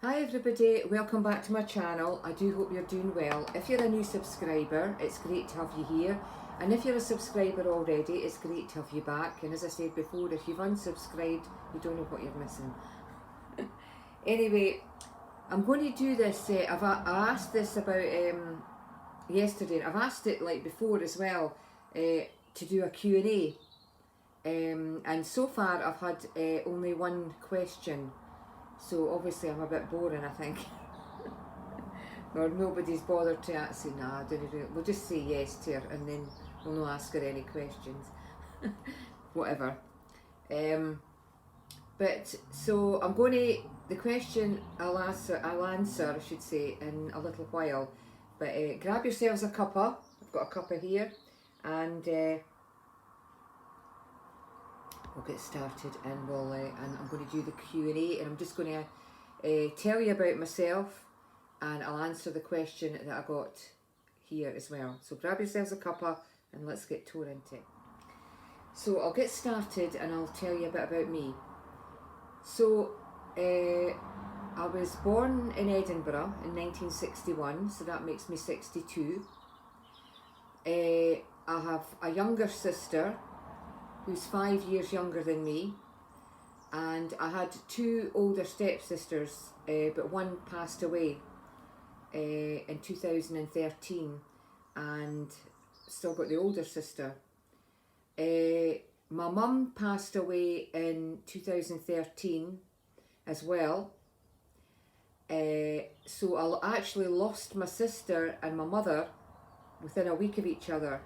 Hi everybody, welcome back to my channel. I do hope you're doing well. If you're a new subscriber, it's great to have you here. And if you're a subscriber already, it's great to have you back. And as I said before, if you've unsubscribed, you don't know what you're missing. Anyway, I'm going to do this. I asked this about yesterday. I've asked it like before as well to do a Q&A. And so far I've had only one question. So obviously I'm a bit boring, I think. Or nobody's bothered to say, nah, we'll just say yes to her and then we'll not ask her any questions. Whatever. But so I'm going to, the question I'll answer, I should say, in a little while. But grab yourselves a cuppa. I've got a cuppa here. And we'll get started, and I'm going to do the Q&A, and I'm just going to tell you about myself, and I'll answer the question that I got here as well. So grab yourselves a cuppa and let's get tore into it. So I'll get started and I'll tell you a bit about me. So I was born in Edinburgh in 1961, so that makes me 62. I have a younger sister who's 5 years younger than me, and I had two older stepsisters, but one passed away in 2013, and still got the older sister. My mum passed away in 2013 as well, so I actually lost my sister and my mother within a week of each other,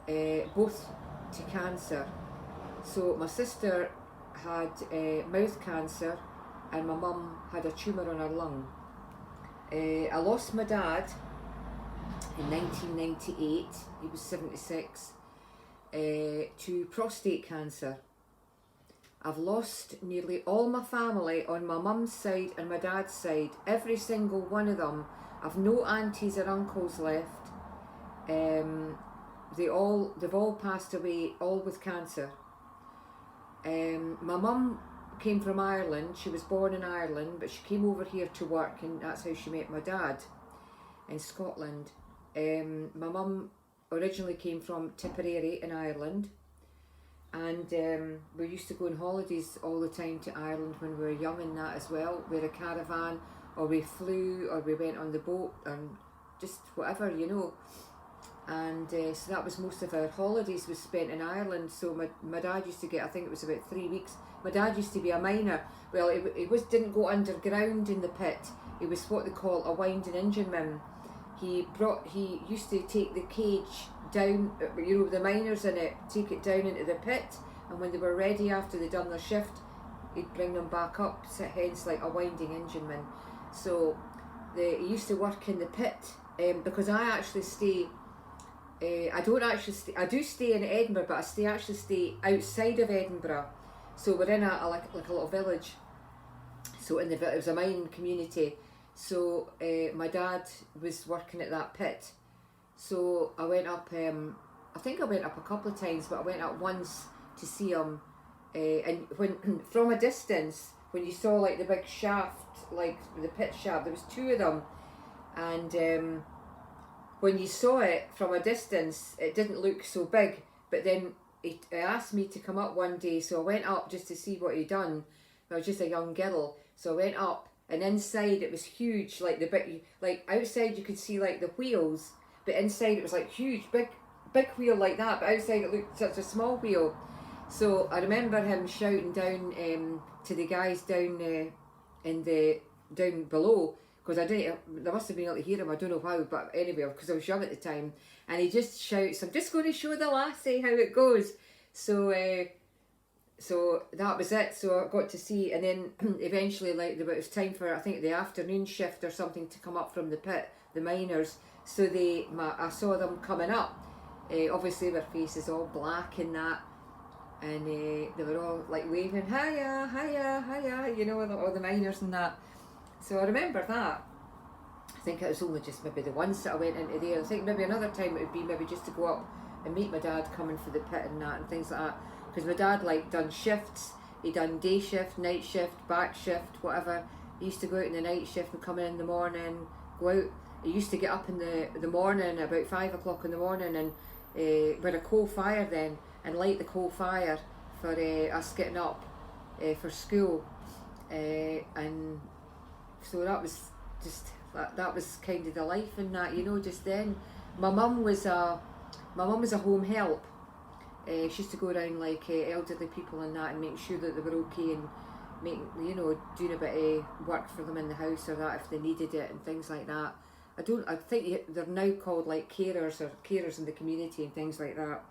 both to cancer. So my sister had mouth cancer and my mum had a tumour on her lung. I lost my dad in 1998, he was 76, to prostate cancer. I've lost nearly all my family on my mum's side and my dad's side, every single one of them. I've no aunties or uncles left. They've all passed away, all with cancer. My mum came from Ireland. She was born in Ireland, but she came over here to work, and that's how she met my dad in Scotland. My mum originally came from Tipperary in Ireland, and we used to go on holidays all the time to Ireland when we were young and that as well. We had a caravan, or we flew, or we went on the boat, and just whatever, you know. And so that was most of our holidays was spent in Ireland. So my dad used to get, I think it was about 3 weeks. My dad used to be a miner. Well, he didn't go underground in the pit. He was what they call a winding engine man. He used to take the cage down, you know, the miners in it, take it down into the pit, and when they were ready after they'd done their shift, he'd bring them back up, so hence like a winding engine man. So he used to work in the pit, because I actually stay, I do stay in Edinburgh, but I actually stay outside of Edinburgh. So we're in like a little village. So it was a mining community. So my dad was working at that pit. So I went up, I think I went up a couple of times, but I went up once to see him. And when from a distance, when you saw like the big shaft, like the pit shaft, there was two of them. And when you saw it from a distance, it didn't look so big, but then he asked me to come up one day, so I went up just to see what he'd done. I was just a young girl, so I went up, and inside it was huge, like like outside you could see like the wheels, but inside it was like huge, big wheel like that, but outside it looked such a small wheel. So I remember him shouting down to the guys down down below, because they must have been able to hear him, I don't know how, but anyway, because I was young at the time, and he just shouts, "I'm just going to show the lassie how it goes." So so that was it. So I got to see, and then eventually, like, it was time for, I think, the afternoon shift or something to come up from the pit, the miners. So I saw them coming up. Obviously their faces all black and that, and they were all like waving, "Hiya, hiya, hiya," you know, all the miners and that. So I remember that. I think it was only just maybe the once that I went into there. I think maybe another time it would be maybe just to go up and meet my dad coming for the pit and that and things like that. Because my dad like done shifts. He done day shift, night shift, back shift, whatever. He used to go out in the night shift and come in the morning, go out. He used to get up in the morning about 5 o'clock in the morning and with a coal fire then, and light the coal fire for us getting up for school, and so that was just that was kind of the life in that, you know. Just then, my mum was a home help. She used to go around like elderly people and that, and make sure that they were okay, and making, you know, doing a bit of work for them in the house or that if they needed it and things like that. I think they're now called like carers or carers in the community and things like that.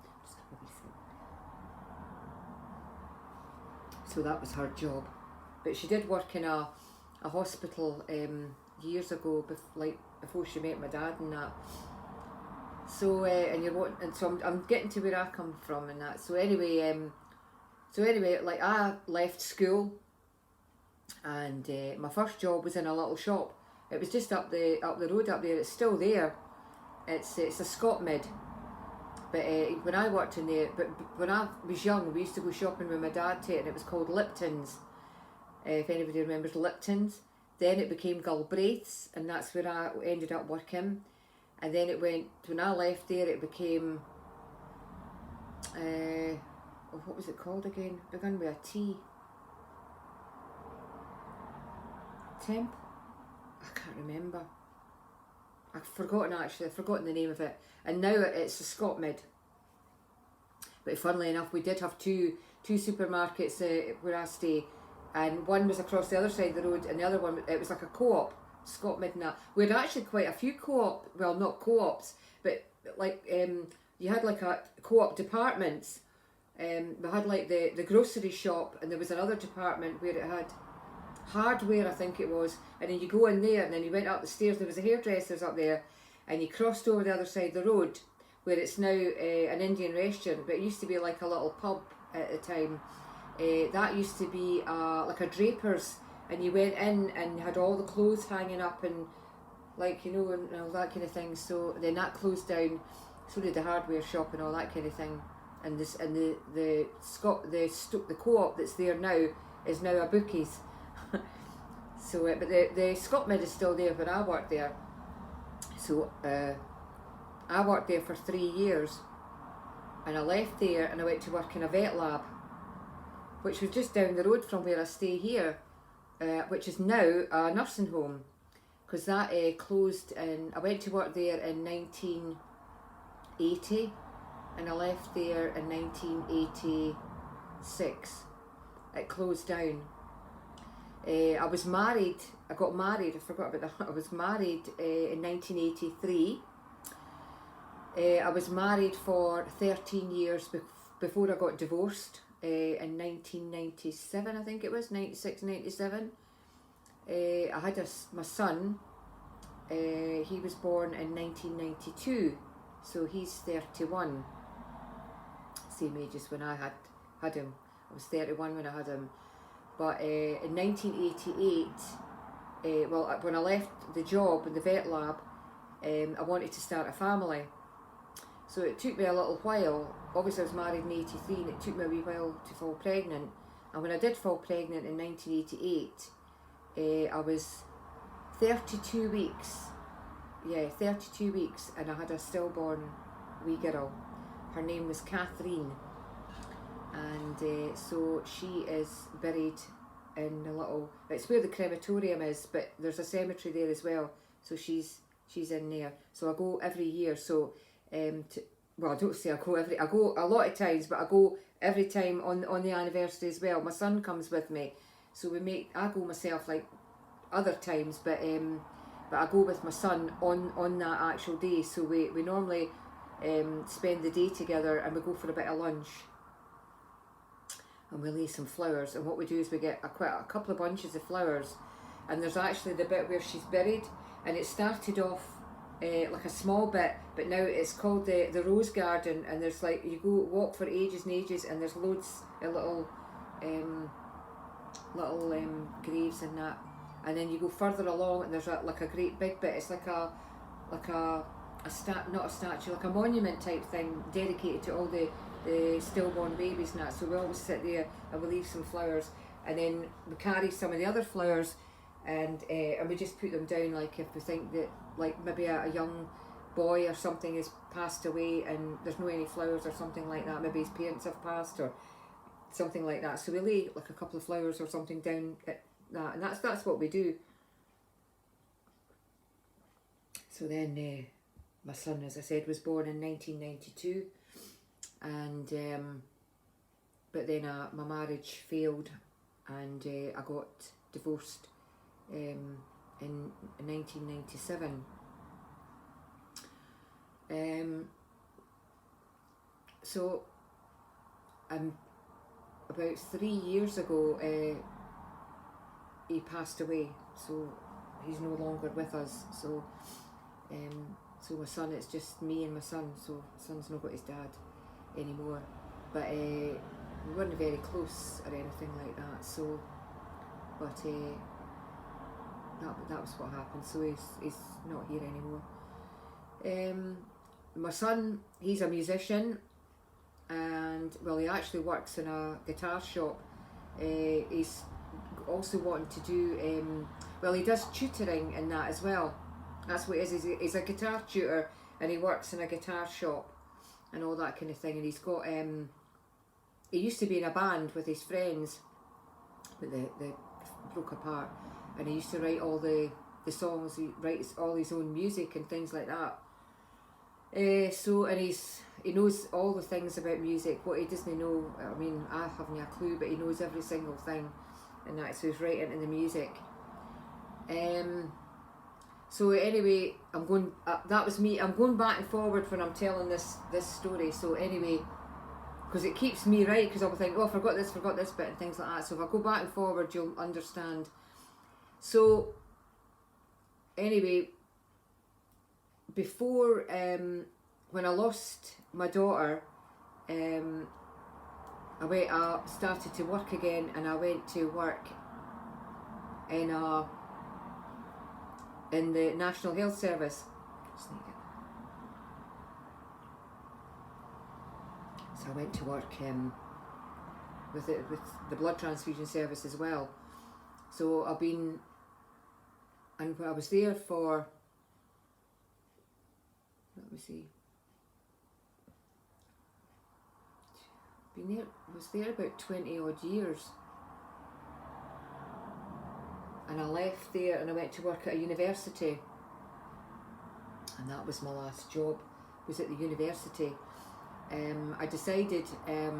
So that was her job, but she did work in a hospital years ago, before she met my dad and that. So so I'm getting to where I come from and that. So anyway, like I left school, and my first job was in a little shop. It was just up the road up there. It's still there. It's a Scott Mid. But when I worked in there, but when I was young, we used to go shopping with my dad to it, and it was called Lipton's. If anybody remembers Lipton's. Then it became Galbraith's, and that's where I ended up working. And then it went, when I left there, it became, what was it called again? It began with a T. Temp? I can't remember. I've forgotten the name of it. And now it's a Scott Mid. But funnily enough, we did have two supermarkets where I stay. And one was across the other side of the road, and the other one, it was like a co-op, Scott Mid and that. We had actually quite a few well, not co-ops, but like you had like a co-op departments. We had like the grocery shop, and there was another department where it had hardware, I think it was, and then you go in there, and then you went up the stairs, there was a hairdresser's up there, and you crossed over the other side of the road, where it's now an Indian restaurant, but it used to be like a little pub at the time. That used to be like a draper's, and you went in and had all the clothes hanging up and like, you know, and all that kind of thing. So then that closed down. So did the hardware shop and all that kind of thing. And the co-op that's there now is now a bookies. So but the Scott Mid is still there, but I worked there. So I worked there for 3 years, and I left there and I went to work in a vet lab, which was just down the road from where I stay here, which is now a nursing home, because that closed I went to work there in 1980, and I left there in 1986. It closed down. I got married, I forgot about that. I was married in 1983. I was married for 13 years before I got divorced. In 1997, I think it was, 96, 97. I had my son, he was born in 1992, so he's 31, same age as when I had him. I was 31 when I had him. But in 1988, when I left the job in the vet lab, I wanted to start a family. So it took me a little while. Obviously I was married in 83, and it took me a wee while to fall pregnant. And when I did fall pregnant in 1988, I was 32 weeks. Yeah, 32 weeks, and I had a stillborn wee girl. Her name was Catherine. And so she is buried in a little, it's where the crematorium is, but there's a cemetery there as well. So she's in there. So I go every year. So I don't say I go a lot of times, but I go every time on the anniversary as well. My son comes with me, so I go myself like other times, but I go with my son on that actual day. So we normally spend the day together, and we go for a bit of lunch, and we lay some flowers. And what we do is we get quite a couple of bunches of flowers, and there's actually the bit where she's buried, and it started off like a small bit, but now it's called the Rose Garden, and there's like, you go walk for ages and ages, and there's loads of little graves and that, and then you go further along, and there's like a great big bit. It's like a not a statue, like a monument type thing dedicated to all the stillborn babies and that. So we always sit there and we leave some flowers, and then we carry some of the other flowers and we just put them down, like if we think that like maybe a young boy or something has passed away and there's no any flowers or something like that, maybe his parents have passed or something like that, so we lay like a couple of flowers or something down at that, and that's what we do. So then my son, as I said, was born in 1992, and but then my marriage failed, and I got divorced in 1997. So about 3 years ago he passed away, so he's no longer with us. So my son, it's just me and my son, so son's not got his dad anymore, but we weren't very close or anything like that, so but that was what happened. So he's not here anymore. My son, he's a musician, and well, he actually works in a guitar shop. He's also wanting to do well, he does tutoring in that as well. That's what it is. He's a guitar tutor, and he works in a guitar shop and all that kind of thing. And he's got he used to be in a band with his friends, but they broke apart. And he used to write all the songs. He writes all his own music and things like that. So, and he knows all the things about music. What he doesn't know, I mean, I haven't a clue, but he knows every single thing, and that, so he's writing in the music. So anyway, I'm going. That was me. I'm going back and forward when I'm telling this story. So anyway, because it keeps me right, because I'll think, oh, I forgot this bit and things like that. So if I go back and forward, you'll understand. So anyway, before when I lost my daughter, I started to work again, and I went to work in the National Health Service. So I went to work with the blood transfusion service as well. So I've been, and I was there for, let me see, was there about 20 odd years. And I left there and I went to work at a university, and that was my last job, was at the university. I decided I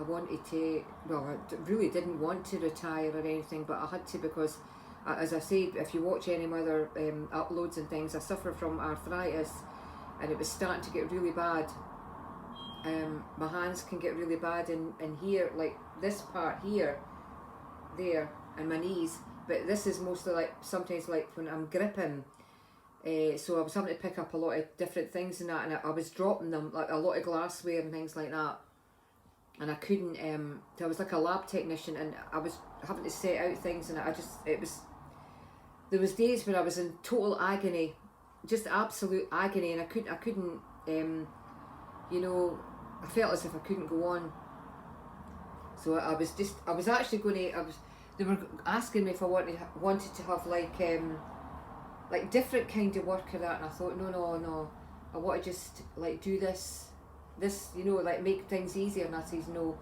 wanted to, well, I really didn't want to retire or anything, but I had to, because as I said, if you watch any of my other uploads and things, I suffer from arthritis, and it was starting to get really bad. My hands can get really bad in here, like this part here, there, and my knees, but this is mostly like sometimes like when I'm gripping, so I was having to pick up a lot of different things and that, and I was dropping them, like a lot of glassware and things like that, and I couldn't, I was like a lab technician, and I was having to set out things, and there was days when I was in total agony, just absolute agony, and I couldn't you know, I felt as if I couldn't go on. So they were asking me if I wanted to have like different kind of work or that, and I thought, no, I want to just like do this, you know, like make things easier, and I says no.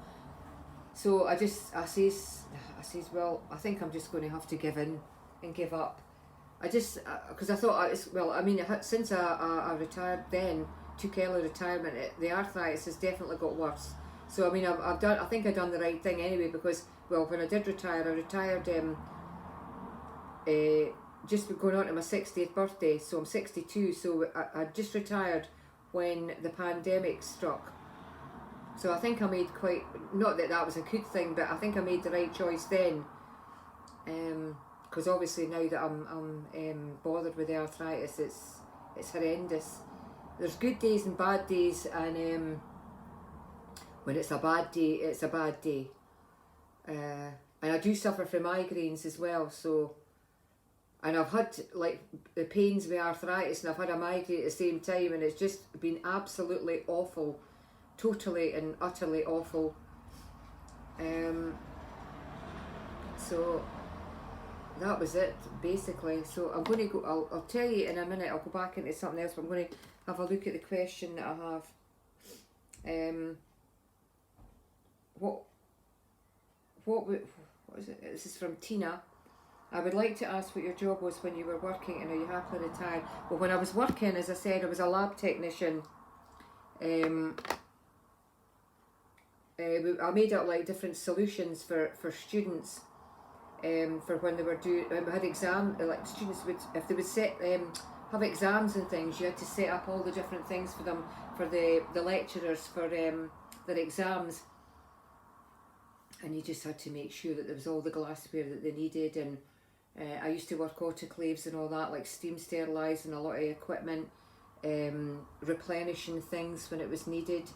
So I says, well, I think I'm just going to have to give in and give up. I just, because I thought, since I retired then, took early retirement, the arthritis has definitely got worse. So I mean, I think I've done the right thing anyway, because, well, when I did retire, I retired just going on to my 60th birthday, so I'm 62, so I just retired when the pandemic struck. So I think I made quite, not that that was a good thing, but I think I made the right choice then, because obviously now that I'm bothered with the arthritis, it's horrendous. There's good days and bad days, and when it's a bad day, it's a bad day. And I do suffer from migraines as well, so, and I've had like the pains with arthritis, and I've had a migraine at the same time, and it's just been absolutely awful, totally and utterly awful. So that was it basically. So I'm going to go. I'll tell you in a minute. I'll go back into something else, but I'm going to have a look at the question that I have. What is it? This is from Tina. I would like to ask what your job was when you were working, and are you happily retired? Well, when I was working, as I said, I was a lab technician. I made up like different solutions for students. For when they were doing, we had like students would, if they would have exams and things, you had to set up all the different things for them, for the lecturers for their exams, and you just had to make sure that there was all the glassware that they needed. And I used to work autoclaves and all that, like steam sterilising a lot of equipment, replenishing things when it was needed.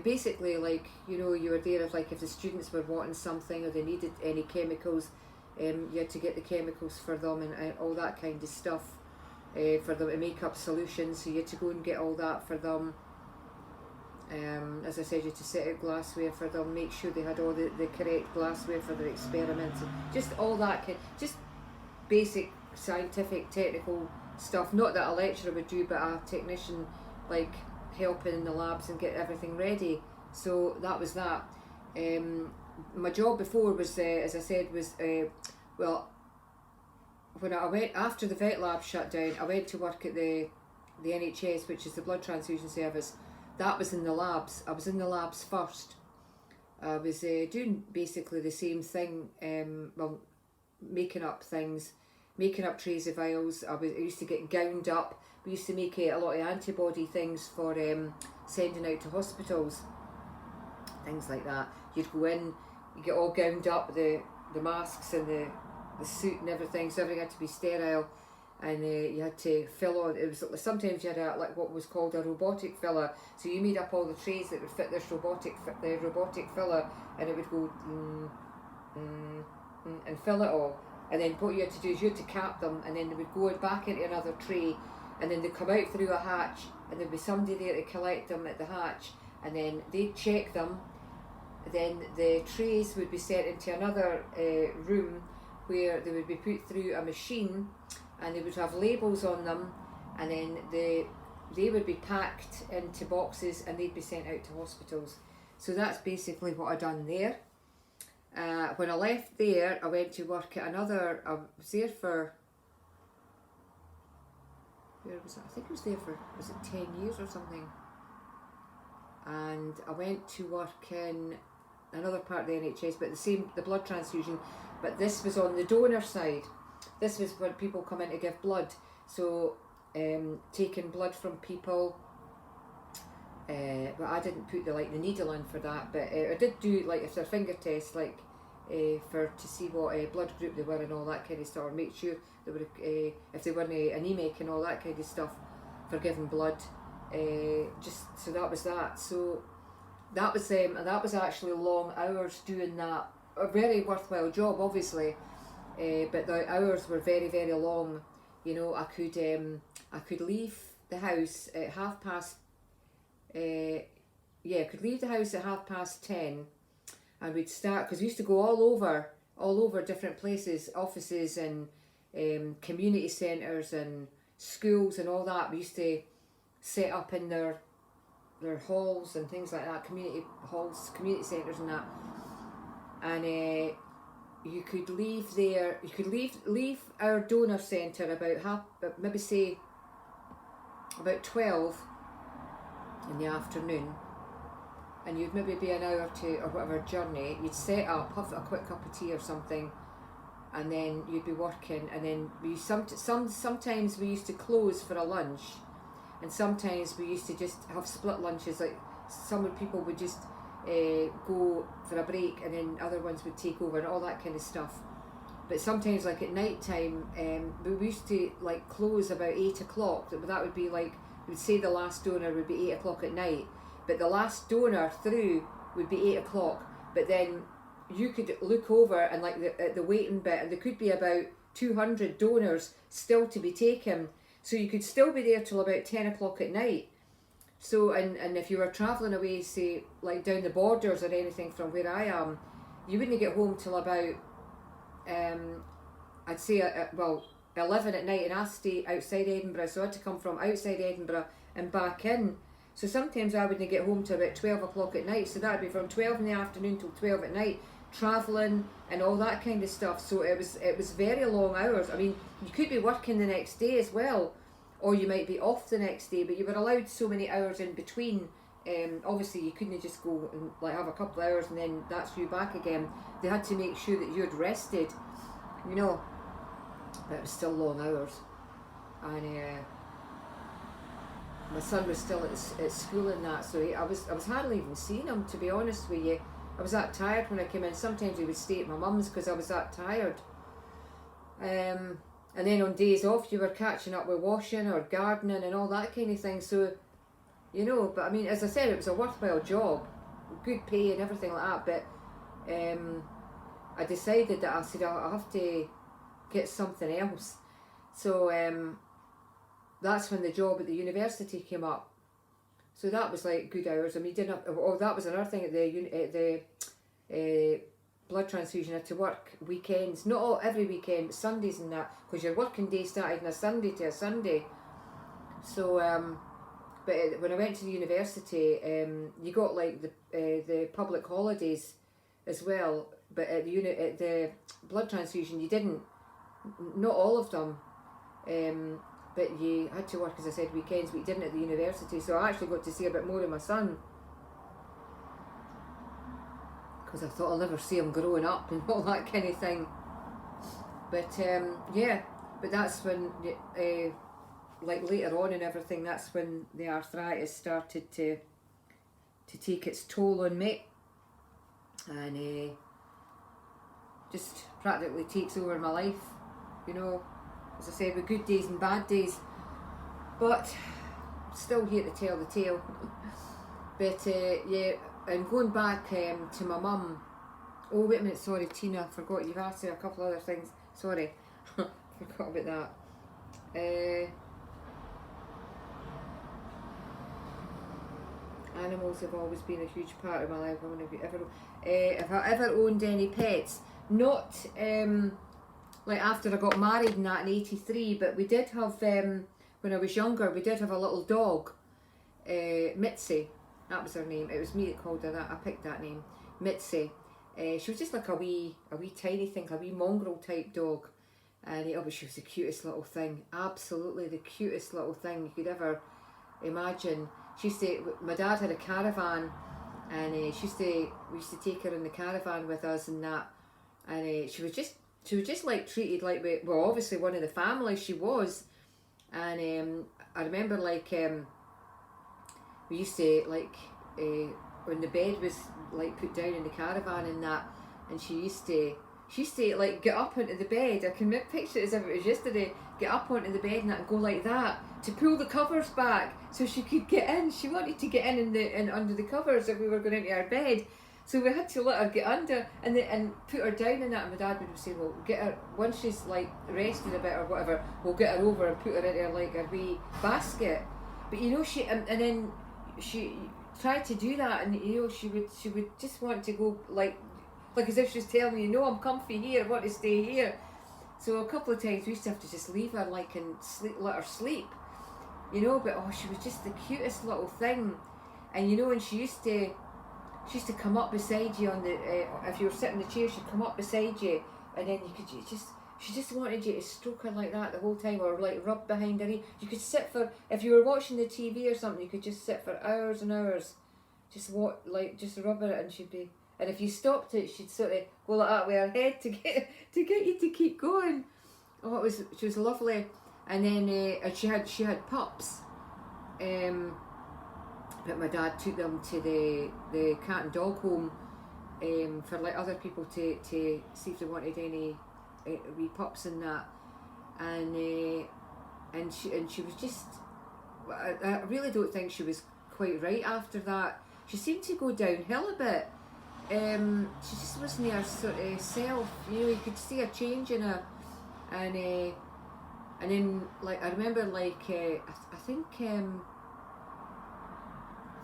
Basically, like, you know, you were there if the students were wanting something or they needed any chemicals, you had to get the chemicals for them and all that kind of stuff, for them to make up solutions, so you had to go and get all that for them. As I said, you had to set out glassware for them, make sure they had all the correct glassware for their experiments, and just all that just basic scientific technical stuff, not that a lecturer would do, but a technician, like helping in the labs and get everything ready. So that was that. My job before was, as I said, was well, when I went after the vet lab shut down, I went to work at the NHS, which is the blood transfusion service. That was in the labs. I was in the labs first. I was doing basically the same thing. Well, making up things, making up trays of vials. I used to get gowned up. We used to make a lot of antibody things for sending out to hospitals, things like that. You'd go in, you get all gowned up, the masks and the suit and everything, so everything had to be sterile, and you had to fill on. It was sometimes you had like what was called a robotic filler, so you made up all the trays that would fit this robotic filler, and it would go and fill it all. And then what you had to do is you had to cap them, and then they would go back into another tray, and then they'd come out through a hatch, and there'd be somebody there to collect them at the hatch, and then they'd check them. Then the trays would be sent into another room where they would be put through a machine, and they would have labels on them, and then they would be packed into boxes and they'd be sent out to hospitals. So that's basically what I done there. When I left there, I went to work at another. I was there for, where was it? I think I was there for, was it 10 years or something? And I went to work in another part of the NHS, but the blood transfusion, but this was on the donor side. This was when people come in to give blood, so taking blood from people. But I didn't put the needle in for that, but I did do if their finger test, to see what blood group they were and all that kind of stuff, or make sure they were if they weren't anemic and all that kind of stuff for giving blood. So that was that. So that was actually long hours doing that. A very worthwhile job, obviously, but the hours were very, very long. You know, I could leave the house at 10:30. I could leave the house at 10:30, and we'd start, because we used to go all over different places, offices and community centres and schools and all that. We used to set up in their halls and things like that, community halls, community centres and that. And you could leave there. You could leave our donor centre about 12 in the afternoon, and you'd maybe be an hour or whatever journey. You'd set up, have a quick cup of tea or something, and then you'd be working. And then sometimes we used to close for a lunch, and sometimes we used to just have split lunches. Like some people would just go for a break, and then other ones would take over and all that kind of stuff. But sometimes, like at night time, we used to close about 8 o'clock. That would be we'd say the last donor would be 8 o'clock at night, but the last donor through would be 8 o'clock. But then you could look over and at the waiting bit, and there could be about 200 donors still to be taken. So you could still be there till about 10 o'clock at night. So, and if you were travelling away, say down the borders or anything from where I am, you wouldn't get home till about I'd say, well, 11 at night, and I stay outside Edinburgh, so I had to come from outside Edinburgh and back in. So sometimes I wouldn't get home till about 12 o'clock at night, so that'd be from 12 in the afternoon till 12 at night, travelling and all that kind of stuff. So it was very long hours. I mean, you could be working the next day as well, or you might be off the next day, but you were allowed so many hours in between. Obviously you couldn't just go and like have a couple of hours and then that's you back again. They had to make sure that you had rested, you know, but it was still long hours. And my son was still at school and that, so I was hardly even seeing him, to be honest with you. I was that tired when I came in. Sometimes he would stay at my mum's because I was that tired. And then on days off you were catching up with washing or gardening and all that kind of thing. So, you know, but I mean, as I said, it was a worthwhile job, good pay and everything like that. But I decided that I said I'll have to get something else. So that's when the job at the university came up. So that was like good hours. I mean, didn't have, oh, that was another thing at the blood transfusion. I had to work weekends, not all every weekend, but Sundays and that, because your working day started on a Sunday to a Sunday. So, but when I went to the university, you got like the public holidays as well. But at the blood transfusion, you didn't. Not all of them. But you had to work, as I said, weekends, but you didn't at the university. So I actually got to see a bit more of my son, because I thought I'll never see him growing up and all that kind of thing. But yeah, but that's when, like later on and everything, that's when the arthritis started to take its toll on me, and just practically takes over my life, you know. As I said, with good days and bad days, but still here to tell the tale. But yeah, and going back to my mum. Oh wait a minute, sorry Tina, I forgot you've asked her a couple other things. Sorry, forgot about that. Animals have always been a huge part of my life. Have I ever owned any pets? Not like after I got married and that in '83, but we did have, when I was younger, we did have a little dog, Mitzi, that was her name. It was me that called her that. I picked that name, Mitzi. She was just like a wee tiny thing, a wee mongrel type dog, and but she was the cutest little thing, absolutely the cutest little thing you could ever imagine. My dad had a caravan, and we used to take her in the caravan with us and that, and she was just like treated like, well, obviously one of the family she was. And I remember like we used to like when the bed was like put down in the caravan and that, and she used to like get up onto the bed. I can picture it as if it was yesterday. Get up onto the bed and that, and go like that to pull the covers back so she could get in. She wanted to get in under the covers if we were going into our bed. So we had to let her get under and put her down in that, and my dad would say, well, get her, once she's like rested a bit or whatever, we'll get her over and put her into like a wee basket. But you know, she and then she tried to do that, and you know, she would just want to go like as if she's telling me, no, I'm comfy here, I want to stay here. So a couple of times we used to have to just leave her like and let her sleep, you know. But she was just the cutest little thing. And you know, and she used to come up beside you on the if you were sitting in the chair, she'd come up beside you, and then she just wanted you to stroke her like that the whole time, or like rub behind her ear. You could sit for, if you were watching the TV or something, you could just sit for hours and hours, just rubbing it, and she'd be. And if you stopped it, she'd sort of go like that with her head to get you to keep going. Oh, she was lovely. And then and she had pups. But my dad took them to the cat and dog home for like other people to see if they wanted any wee pups and that. And she was just. I really don't think she was quite right after that. She seemed to go downhill a bit. She just wasn't her sort of self, you know. You could see a change in her, and then like I remember like I think if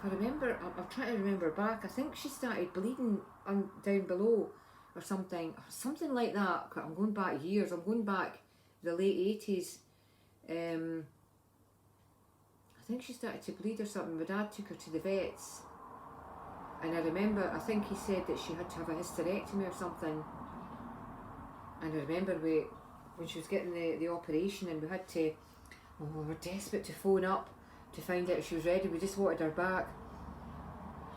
I remember, I'm trying to remember back. I think she started bleeding down below, or something like that. I'm going back years. I'm going back the late 80s. I think she started to bleed or something. My dad took her to the vets, and I remember, I think he said that she had to have a hysterectomy or something. And I remember when she was getting the operation, and we had to, we were desperate to phone up to find out if she was ready. We just wanted her back,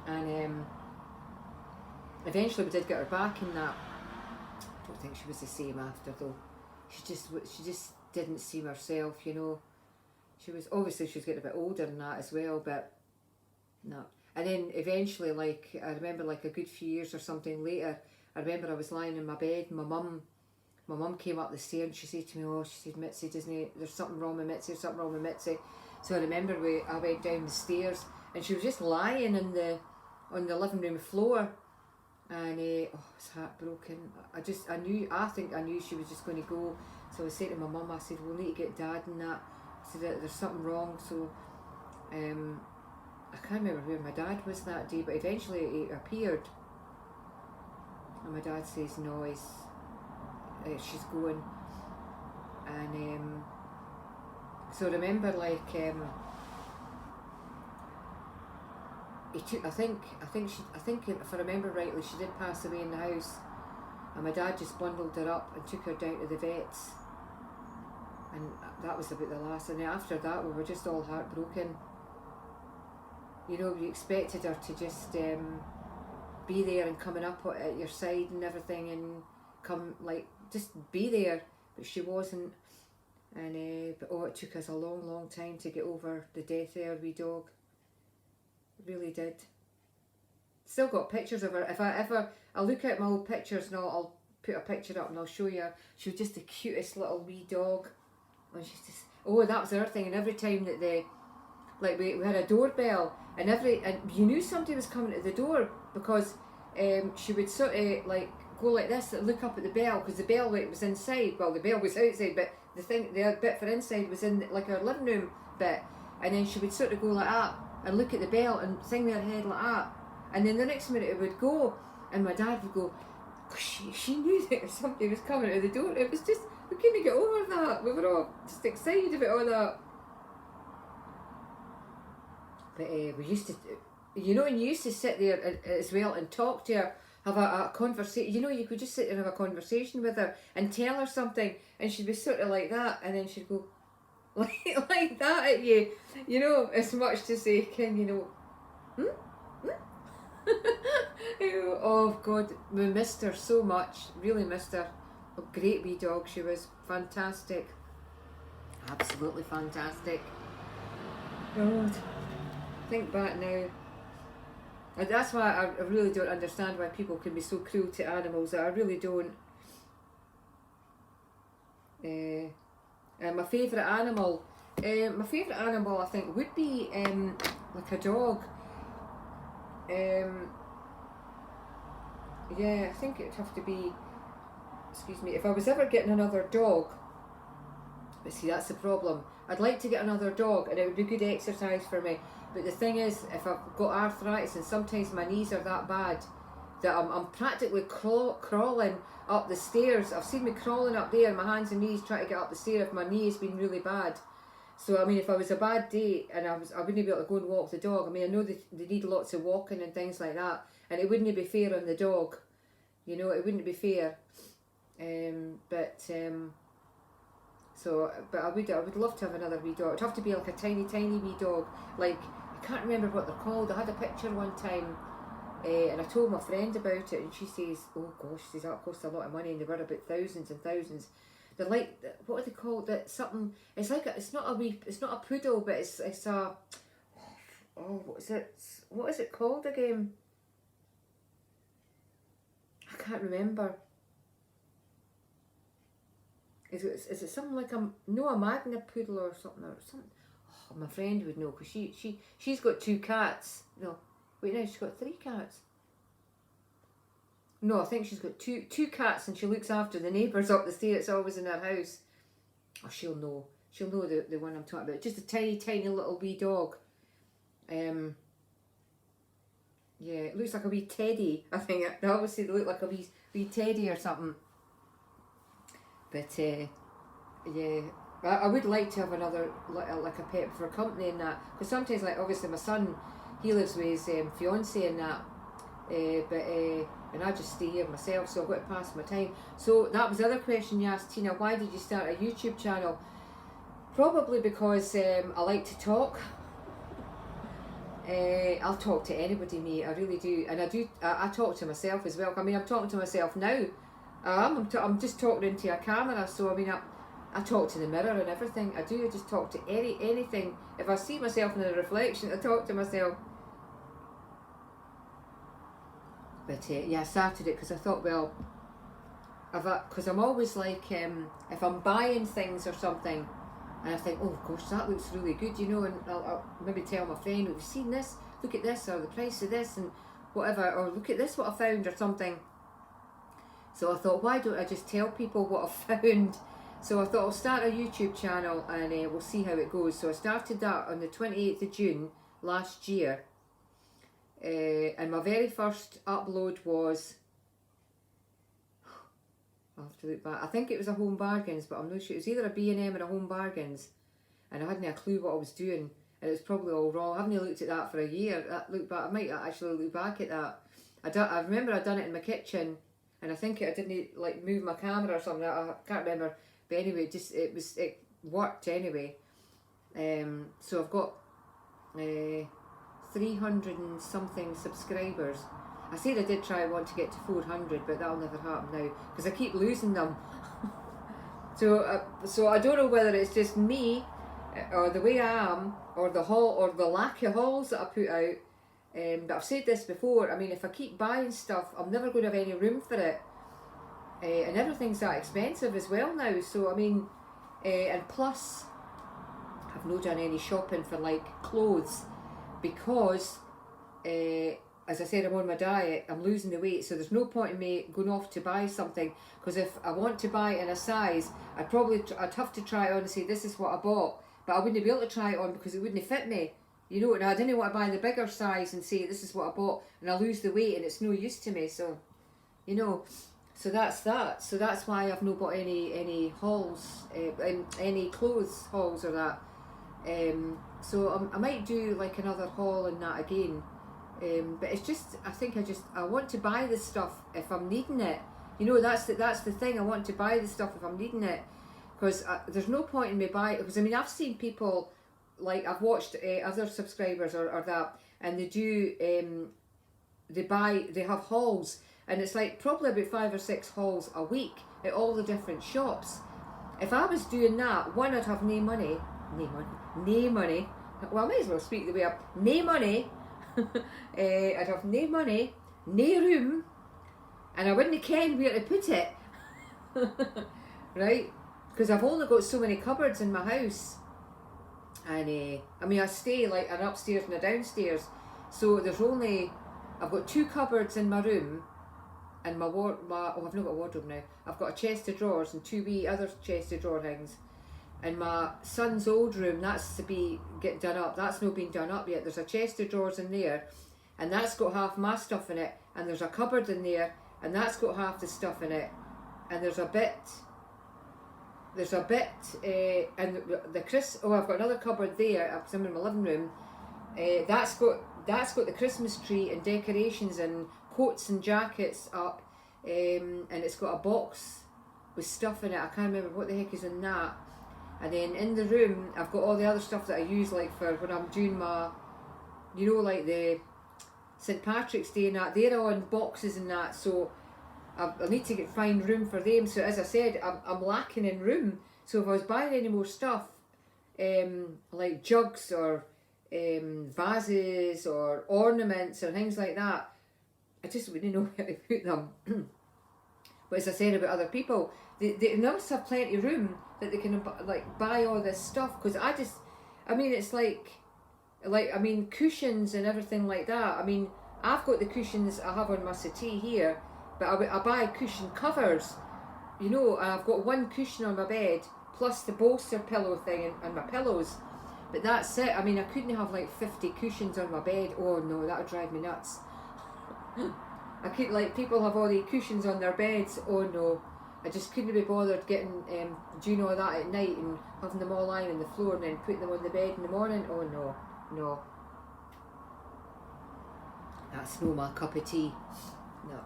and eventually we did get her back in that. I don't think she was the same after though. She just didn't seem herself, you know. She was getting a bit older than that as well, but no. And then eventually, like, I remember like a good few years or something later, I remember I was lying in my bed and my mum came up the stairs and she said to me, oh, she said, Mitzi, there's something wrong with Mitzi, there's something wrong with Mitzi. So I remember I went down the stairs and she was just lying on the living room floor, and I was heartbroken. I think I knew she was just going to go. So I said to my mum, I said, we'll need to get Dad and that. I said, there's something wrong. So I can't remember where my dad was that day, but eventually he appeared. And my dad says, no, she's going. And so I remember, like, he took, I think if I remember rightly, she did pass away in the house, and my dad just bundled her up and took her down to the vets, and that was about the last. And then after that, we were just all heartbroken. You know, we expected her to just be there and coming up at your side and everything, and come, like, just be there, but she wasn't. And but it took us a long time to get over the death of our wee dog. It really did. Still got pictures of her. If I look at my old pictures and I'll put a picture up and I'll show you. She was just the cutest little wee dog. And she's just, that was the other thing. And every time that we had a doorbell, and you knew somebody was coming to the door, because she would sort of like go like this and look up at the bell, because the bell was inside. Well, the bell was outside, but the bit for inside was in like our living room bit. And then she would sort of go like that and look at the bell and sing with her head like that. And then the next minute it would go, and my dad would go, she knew that somebody was coming to the door. It was just, we couldn't get over that. We were all just excited about all that. But we used to, you know, and you used to sit there as well and talk to her, have a conversation. You know, you could just sit there and have a conversation with her and tell her something, and she'd be sort of like that, and then she'd go like that at you. You know, as much to say, you know, oh God, we missed her so much. Really missed her. A great wee dog she was. Fantastic. Absolutely fantastic. God. Think back now, and that's why I really don't understand why people can be so cruel to animals. I really don't. My favourite animal, I think would be like a dog. I think it'd have to be. Excuse me. If I was ever getting another dog, but see, that's the problem. I'd like to get another dog, and it would be good exercise for me. But the thing is, if I've got arthritis and sometimes my knees are that bad that I'm practically crawling up the stairs. I've seen me crawling up there, my hands and knees trying to get up the stairs if my knee has been really bad. So I mean, if I was a bad day and I wouldn't be able to go and walk the dog. I mean, I know they need lots of walking and things like that, and it wouldn't be fair on the dog. You know, it wouldn't be fair. But I would love to have another wee dog. It'd have to be like a tiny wee dog. Like, I can't remember what they're called. I had a picture one time, and I told my friend about it, and she says, "Oh gosh," she says, that cost a lot of money, and they were about thousands and thousands. They're like, what are they called? That something. It's like it's not a poodle, but it's a. Oh, what is it? What is it called again? I can't remember. Is it something like a magna poodle or something? Oh, my friend would know, because she's got 2 cats. No, wait, no, she's got 3 cats. No, I think she's got two cats, and she looks after the neighbours up the stairs. It's always in her house. Oh, she'll know the one I'm talking about. Just a tiny little wee dog. Yeah, it looks like a wee teddy. I think they always say they look like a wee teddy or something. But yeah, I would like to have another like a pet for company and that, because sometimes, like, obviously my son, he lives with his fiance and that, and I just stay here myself, so I've got to pass my time. So that was the other question you asked, Tina. Why did you start a YouTube channel? Probably because I like to talk. I'll talk to anybody, mate. I really do, and I talk to myself as well. I mean, I'm talking to myself now. I'm just talking into a camera, so I mean, I talk to the mirror and everything. I do. I just talk to anything. If I see myself in a reflection, I talk to myself. But yeah, I started it because I thought, well, because I'm always like, if I'm buying things or something, and I think, oh gosh, that looks really good, you know, and I'll maybe tell my friend, have you seen this? Look at this, or the price of this, and whatever, or look at this, what I found, or something. So I thought, why don't I just tell people what I found? So I thought I'll start a YouTube channel and we'll see how it goes. So I started that on the 28th of June last year. And my very first upload was, I'll have to look back, I think it was a Home Bargains, but I'm not sure. It was either a B&M or a Home Bargains. And I hadn't a clue what I was doing. And it was probably all wrong. I haven't looked at that for a year. I might actually look back at that. I remember I'd done it in my kitchen. And I think I didn't like move my camera or something. I can't remember, but anyway, it worked anyway. So I've got 300 and something subscribers. I said I did want to get to 400, but that'll never happen now because I keep losing them. So I don't know whether it's just me, or the way I am, or the lack of hauls that I put out. But I've said this before, I mean, if I keep buying stuff, I'm never going to have any room for it. And everything's that expensive as well now, so I mean, and plus, I've not done any shopping for like clothes, because, as I said, I'm on my diet, I'm losing the weight, so there's no point in me going off to buy something, because if I want to buy it in a size, I'd have to try it on and say, this is what I bought, but I wouldn't be able to try it on because it wouldn't fit me. You know, and I didn't want to buy the bigger size and say this is what I bought, and I lose the weight and it's no use to me. So, you know, so that's that. So that's why I've not bought any hauls, any clothes hauls or that. So I might do like another haul and that again. But it's just, I want to buy this stuff if I'm needing it. You know, that's the thing. I want to buy the stuff if I'm needing it, because there's no point in me buying. Because I mean, I've seen people. Like I've watched other subscribers or that, and they have hauls, and it's like probably about 5 or 6 hauls a week at all the different shops. If I was doing that, one, I'd have no money. Well, I might as well speak the way up. No money. I'd have no money, no room, and I wouldn't ken where to put it. Right? Because I've only got so many cupboards in my house. And I mean, I stay like an upstairs and a downstairs, so I've got 2 cupboards in my room, and I've not got a wardrobe now. I've got a chest of drawers and 2 wee other chest of drawer things. And my son's old room, that's to get done up. That's not been done up yet. There's a chest of drawers in there, and that's got half my stuff in it. And there's a cupboard in there, and that's got half the stuff in it. And there's a bit, and I've got another cupboard there because I'm in my living room. That's got the Christmas tree and decorations and coats and jackets up, and it's got a box with stuff in it. I can't remember what the heck is in that. And then in the room, I've got all the other stuff that I use, like for when I'm doing my, you know, like the St. Patrick's Day and that. They're all in boxes and that, so I need to find room for them. So as I said, I'm lacking in room. So if I was buying any more stuff, like jugs or vases or ornaments or things like that, I just wouldn't know where to put them. But as I said about other people, they must have plenty of room that they can like buy all this stuff. Because it's like cushions and everything like that. I mean, I've got the cushions I have on my settee here, but I buy cushion covers, you know, and I've got 1 cushion on my bed plus the bolster pillow thing and my pillows. But that's it. I mean, I couldn't have like 50 cushions on my bed. Oh no, that would drive me nuts. I could, like, people have all the cushions on their beds. Oh no, I just couldn't be bothered getting doing all that at night and having them all lying on the floor and then putting them on the bed in the morning. Oh no, no. That's no my cup of tea. No.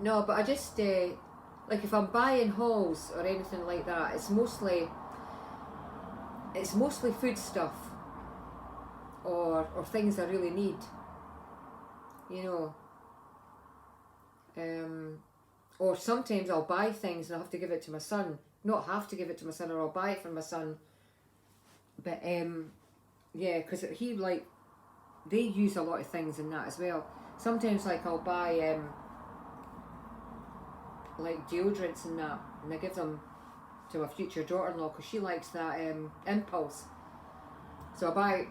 No, but I just like if I'm buying halls or anything like that, it's mostly food stuff or things I really need. You know. Or sometimes I'll buy things and I have to give it to my son. Not have to give it to my son, or I'll buy it for my son. But yeah, because he, like, they use a lot of things in that as well. Sometimes, like, I'll buy like deodorants and that, and I give them to my future daughter-in-law because she likes that Impulse. So I buy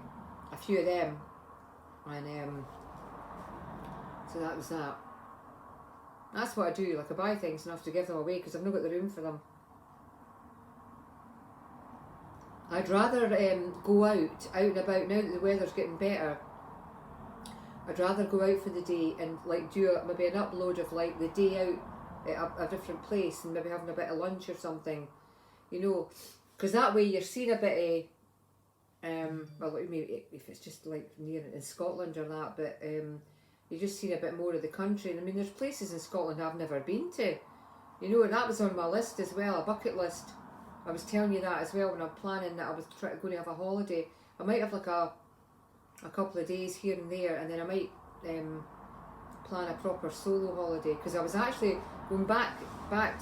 a few of them, and so that was that. That's what I do. Like, I buy things and I have to give them away because I've not got the room for them. I'd rather go out and about now that the weather's getting better. I'd rather go out for the day and, like, do maybe an upload of, like, the day out at a different place and maybe having a bit of lunch or something, you know, because that way you're seeing a bit of well, maybe if it's just like near in Scotland or that, but you're just seeing a bit more of the country. And I mean, there's places in Scotland I've never been to, you know, and that was on my list as well, a bucket list. I was telling you that as well when I'm planning that I was going to have a holiday. I might have like a couple of days here and there, and then I might plan a proper solo holiday, because I was actually going back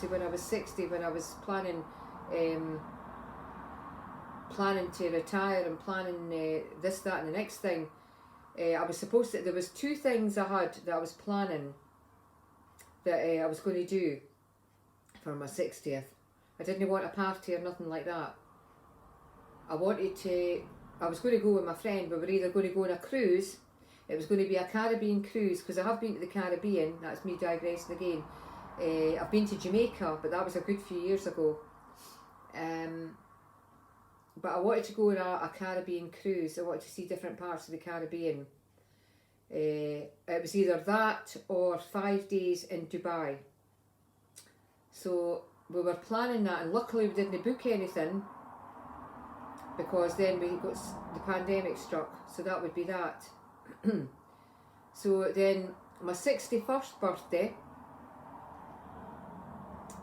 to when I was 60, when I was planning to retire and planning this, that and the next thing. I was supposed to, there was two things I had that I was planning that I was going to do for my 60th. I didn't want a party or nothing like that. I was going to go with my friend. We were either going to go on a cruise. It was going to be a Caribbean cruise, because I have been to the Caribbean. That's me digressing again. I've been to Jamaica, but that was a good few years ago. But I wanted to go on a Caribbean cruise. I wanted to see different parts of the Caribbean. It was either that or 5 days in Dubai. So we were planning that, and luckily we didn't book anything, because then we got the pandemic struck. So that would be that. So then my 61st birthday,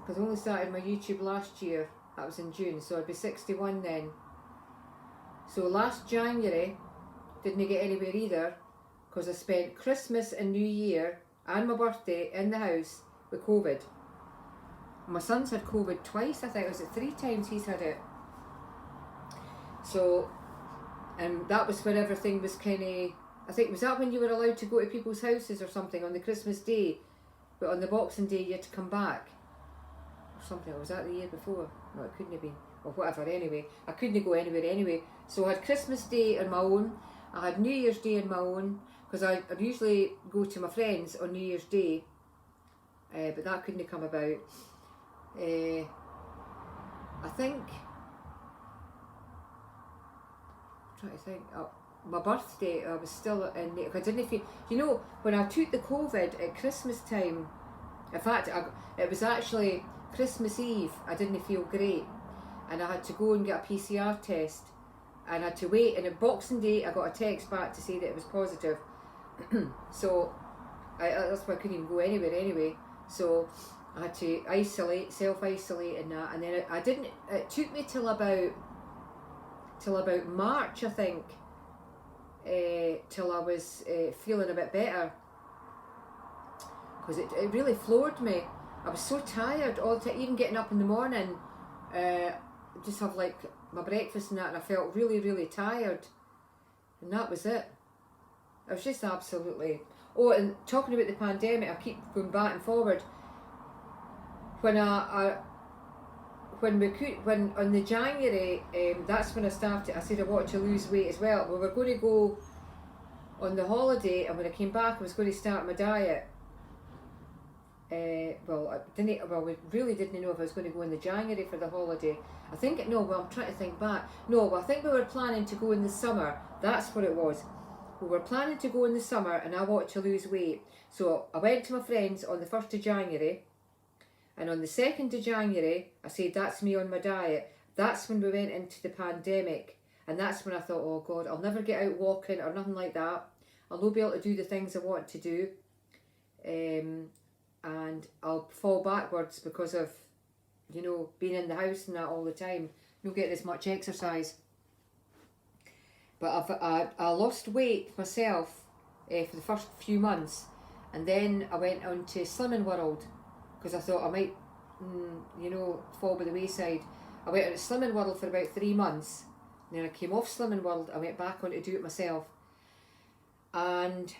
because I only started my YouTube last year, that was in June, so I'd be 61 then. So last January, didn't get anywhere either, because I spent Christmas and New Year and my birthday in the house with COVID. My son's had COVID twice, I think. Was it 3 times he's had it? So, and that was when everything was kind of, I think, was that when you were allowed to go to people's houses or something on the Christmas day, but on the Boxing Day you had to come back or something? Or was that the year before? No, it couldn't have been. Or whatever, anyway. I couldn't go anywhere anyway. So I had Christmas Day on my own, I had New Year's Day on my own, because I'd usually go to my friends on New Year's Day, but that couldn't have come about. I think, I'm trying to think, my birthday, I was still in, I didn't feel, you know, when I took the COVID at Christmas time, in fact, it was actually Christmas Eve, I didn't feel great, and I had to go and get a PCR test, and I had to wait, and at Boxing Day I got a text back to say that it was positive. So that's why I couldn't even go anywhere anyway. So I had to self-isolate and that, and then it took me till about March, I think, till I was feeling a bit better, because it really floored me. I was so tired all the time, even getting up in the morning, just have like my breakfast and that, and I felt really, really tired, and that was it. I was just absolutely... Oh, and talking about the pandemic, I keep going back and forward. When on the January, that's when I started. I said I wanted to lose weight as well. We were going to go on the holiday, and when I came back, I was going to start my diet. We really didn't know if I was going to go in the January for the holiday. I'm trying to think back. No, I think we were planning to go in the summer. That's what it was. we were planning to go in the summer and I wanted to lose weight. So I went to my friends on the 1st of January, and on the 2nd of January I said that's me on my diet. That's when we went into the pandemic, and that's when I thought, oh God, I'll never get out walking or nothing like that. I'll not be able to do the things I want to do, and I'll fall backwards because of, you know, being in the house and that all the time, not getting as much exercise. But I lost weight myself for the first few months, and then I went on to Slimming World because I thought I might, you know, fall by the wayside. I went on to Slimming World for about 3 months, and then I came off Slimming World. I went back on to do it myself, and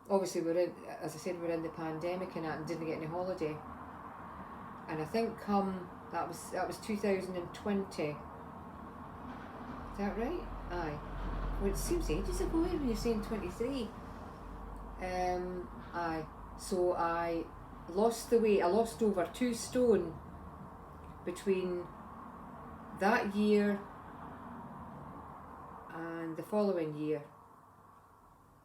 obviously as I said, we're in the pandemic and that, and didn't get any holiday. And I think that was 2020. Is that right? Aye. Well, it seems ages ago when you're saying 23. Aye. So I lost the weight. I lost over 2 stone between that year and the following year.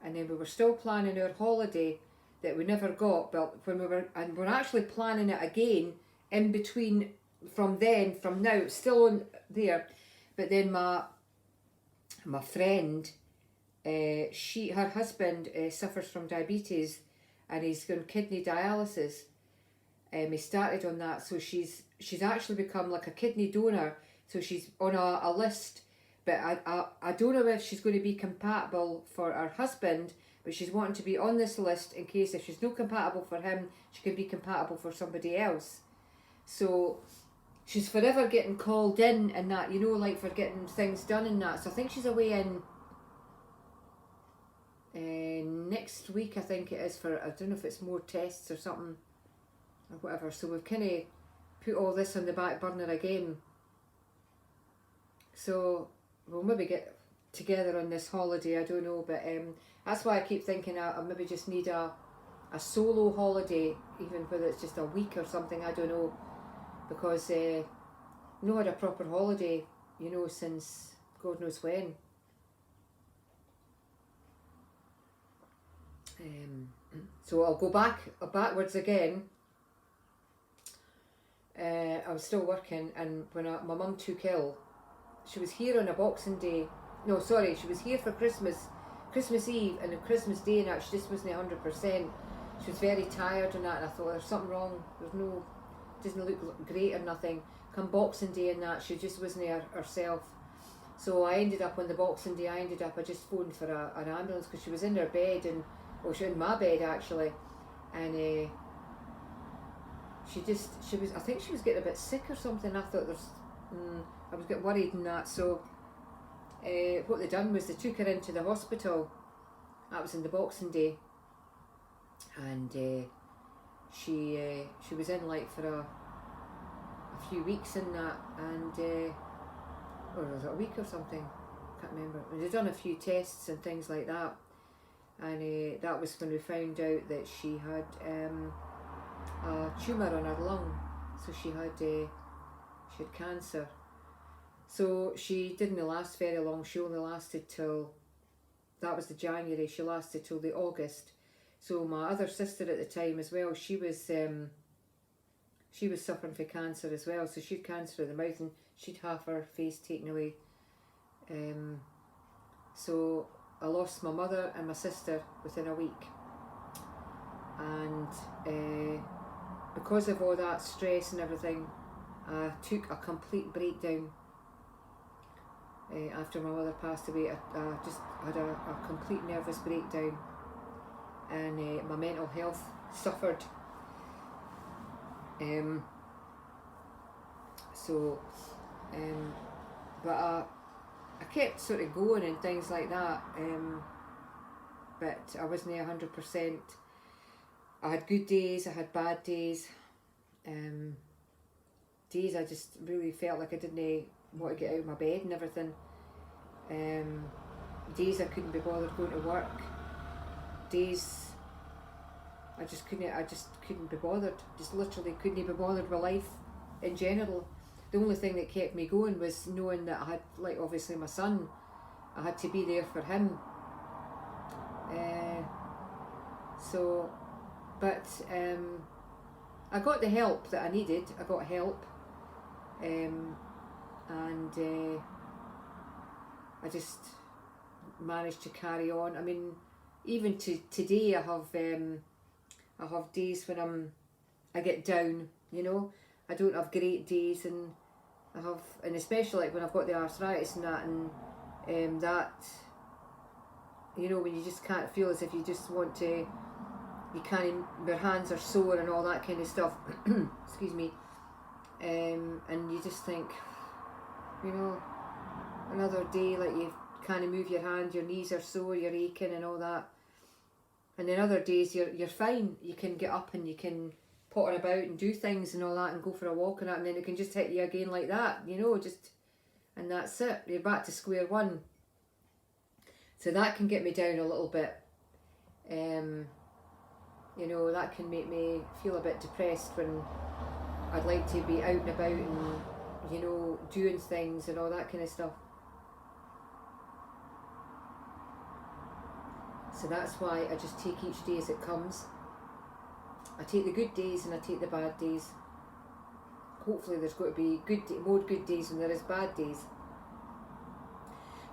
And then we were still planning our holiday that we never got, but we're actually planning it again in between from now, still on there. But then my friend, her husband suffers from diabetes, and he's got kidney dialysis. He started on that, so she's actually become like a kidney donor. So she's on a list, but I don't know if she's going to be compatible for her husband, but she's wanting to be on this list in case if she's not compatible for him, she can be compatible for somebody else. So she's forever getting called in and that, you know, like for getting things done and that. So I think she's away in next week, I think it is, for, I don't know if it's more tests or something or whatever. So we've kind of put all this on the back burner again. So we'll maybe get together on this holiday, I don't know, but that's why I keep thinking I maybe just need a solo holiday, even whether it's just a week or something, I don't know, because not had a proper holiday, you know, since God knows when. So I'll go backwards again. I was still working, and when my mum took ill, she was here on a Boxing Day. No, sorry, she was here for Christmas Eve, and on Christmas Day, and that she just wasn't 100%. She was very tired and that, and I thought there's something wrong. Doesn't look great or nothing. Come Boxing Day and that, she just wasn't herself. So I ended up on the Boxing Day. I just phoned for an ambulance because she was in her bed, and she was in my bed actually, and she was. I think she was getting a bit sick or something. I thought I was getting worried and that. So what they done was they took her into the hospital. That was in the Boxing Day, and she was in like for a few weeks in that, and or was it a week or something? Can't remember. They'd done a few tests and things like that, and that was when we found out that she had a tumour on her lung. So she had cancer. So she didn't last very long. She only lasted till, that was the January, she lasted till the August. So my other sister at the time as well, she was suffering from cancer as well. So she had cancer in the mouth, and she'd half her face taken away. So I lost my mother and my sister within a week. And because of all that stress and everything, I took a complete breakdown. After my mother passed away, I just had a complete nervous breakdown, and my mental health suffered. But I kept sort of going and things like that, but I wasn't 100%. I had good days, I had bad days. Days I just really felt like I didn't want to get out of my bed and everything. Days I couldn't be bothered going to work. Days I just couldn't be bothered. Just literally couldn't be bothered with life in general. The only thing that kept me going was knowing that I had, like, obviously my son, I had to be there for him, So, but I got the help that I needed. I got help, and I just managed to carry on. I mean, even to today, I have days when I get down. You know, I don't have great days, and and especially like when I've got the arthritis and that, and that, you know, when you just can't feel as if you just want to, you can't, your hands are sore and all that kind of stuff. Excuse me. And you just think, you know, another day, like you can't move your hand, your knees are sore, you're aching and all that. And then other days you're fine. You can get up and you can potter about and do things and all that and go for a walk and that, and then it can just hit you again like that, you know, just, and that's it. You're back to square one. So that can get me down a little bit. You know, that can make me feel a bit depressed when I'd like to be out and about and, you know, doing things and all that kind of stuff. So that's why I just take each day as it comes. I take the good days and I take the bad days. Hopefully there's got to be more good days than there is bad days.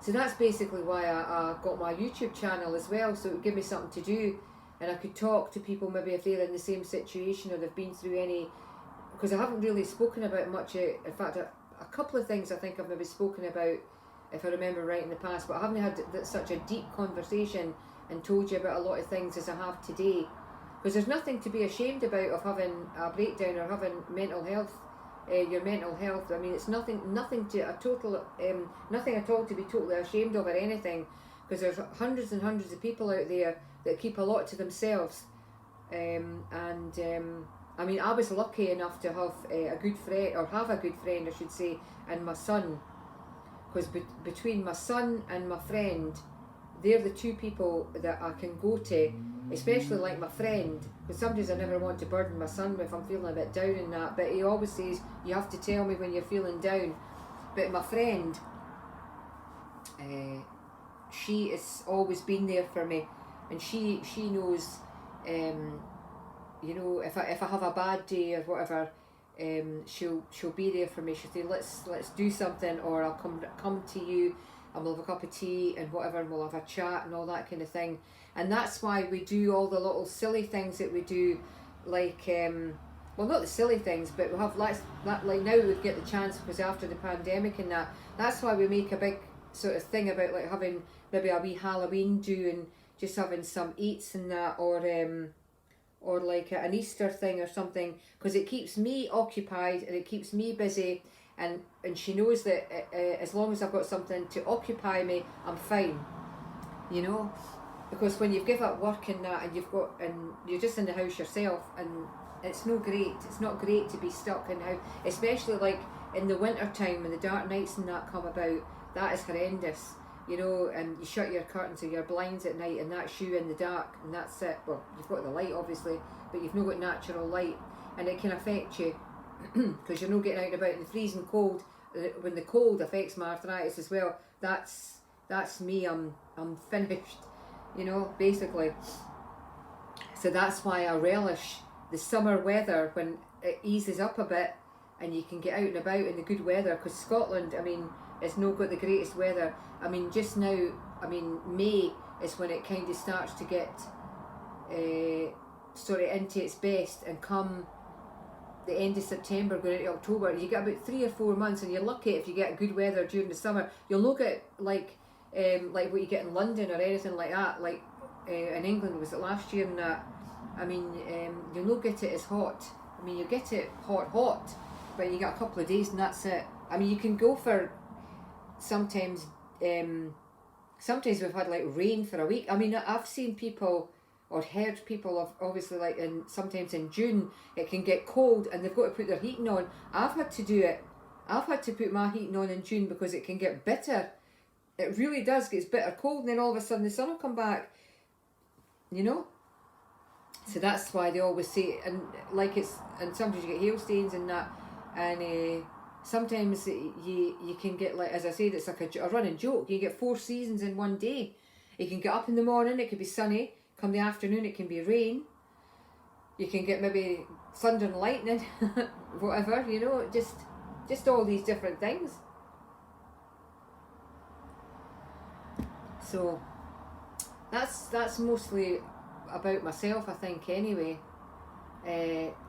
So that's basically why I got my YouTube channel as well, so it would give me something to do, and I could talk to people maybe if they're in the same situation or they've been through any, because I haven't really spoken about much. In fact, a couple of things I think I've maybe spoken about, if I remember right, in the past, but I haven't had such a deep conversation and told you about a lot of things as I have today, because there's nothing to be ashamed about of having a breakdown or having mental health. Your mental health. I mean, it's nothing at all to be totally ashamed of or anything, because there's hundreds and hundreds of people out there that keep a lot to themselves. I mean, I was lucky enough to have a good friend, or have a good friend, I should say, and my son, because between my son and my friend, they're the two people that I can go to, especially like my friend, because sometimes I never want to burden my son if I'm feeling a bit down and that, but he always says, you have to tell me when you're feeling down. But my friend, she has always been there for me, and she knows, you know, if I have a bad day or whatever, she'll be there for me. She'll say, let's do something, or I'll come to you, and we'll have a cup of tea and whatever, and we'll have a chat and all that kind of thing. And that's why we do all the little silly things that we do, like, well, not the silly things, but we'll have like now we get the chance, because after the pandemic and that's why we make a big sort of thing about like having maybe a wee Halloween do and just having some eats and that, or like an Easter thing or something, because it keeps me occupied and it keeps me busy, and she knows that as long as I've got something to occupy me, I'm fine, you know. Because when you've given up work and that, and you're just in the house yourself, and it's no great. It's not great to be stuck in the house, especially like in the winter time when the dark nights and that come about. That is horrendous, you know. And you shut your curtains or your blinds at night, and that's you in the dark, and that's it. Well, you've got the light obviously, but you've not got natural light, and it can affect you because you're not getting out and about in the freezing cold. When the cold affects my arthritis as well, that's me. I'm finished. You know, basically. So that's why I relish the summer weather when it eases up a bit and you can get out and about in the good weather, because Scotland, I mean, it's not got the greatest weather. I mean, just now, I mean, May is when it kind of starts to get sort of into its best, and come the end of September going into October, you get about 3 or 4 months, and you're lucky if you get good weather during the summer. You'll not get like what you get in London or anything like that, like in England, was it last year and that. I mean, you'll not get it as hot. I mean, you get it hot, but you get a couple of days and that's it. I mean, you can go for sometimes we've had like rain for a week. I mean, I've seen people or heard people of obviously like sometimes in June it can get cold and they've got to put their heating on. I've had to do it. I've had to put my heating on in June because it can get bitter. It really does, gets bitter cold, and then all of a sudden the sun will come back, you know. So that's why they always say, and sometimes you get hailstones and that, and sometimes you can get, like, as I said, it's like a running joke. You get 4 seasons in one day. You can get up in the morning, it could be sunny, come the afternoon it can be rain. You can get maybe thunder and lightning, whatever, you know, just all these different things. So that's mostly about myself, I think, anyway.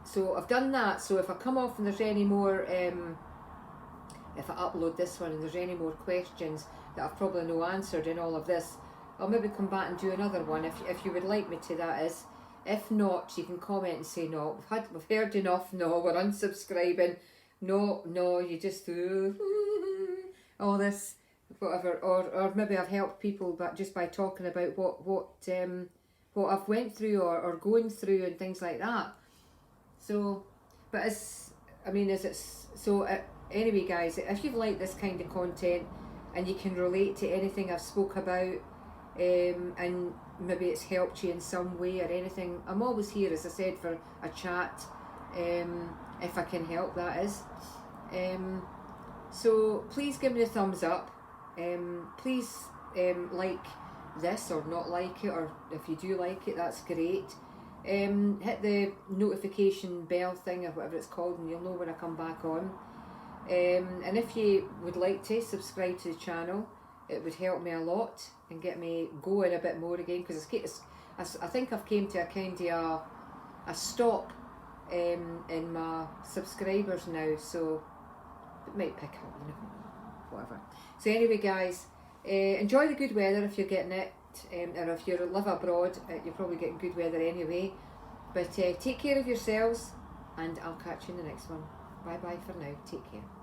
So I've done that. So if I come off and there's any more, if I upload this one and there's any more questions that I've probably no answered in all of this, I'll maybe come back and do another one if you would like me to, that is. If not, you can comment and say, no, we've heard enough, no, we're unsubscribing, no, you just do all this, whatever, or maybe I've helped people but just by talking about what I've went through or going through and things like that. So, but anyway guys, if you've liked this kind of content and you can relate to anything I've spoke about, and maybe it's helped you in some way or anything, I'm always here, as I said, for a chat, if I can help, that is. So please give me a thumbs up, please like this or not like it, or if you do like it, that's great. Hit the notification bell thing or whatever it's called and you'll know when I come back on. And if you would like to subscribe to the channel, it would help me a lot and get me going a bit more again, because I think I've came to a kind of a stop in my subscribers now, so it might pick up, you know, whatever. So anyway guys, enjoy the good weather if you're getting it, or if you live abroad, you're probably getting good weather anyway, but take care of yourselves and I'll catch you in the next one. Bye bye for now, take care.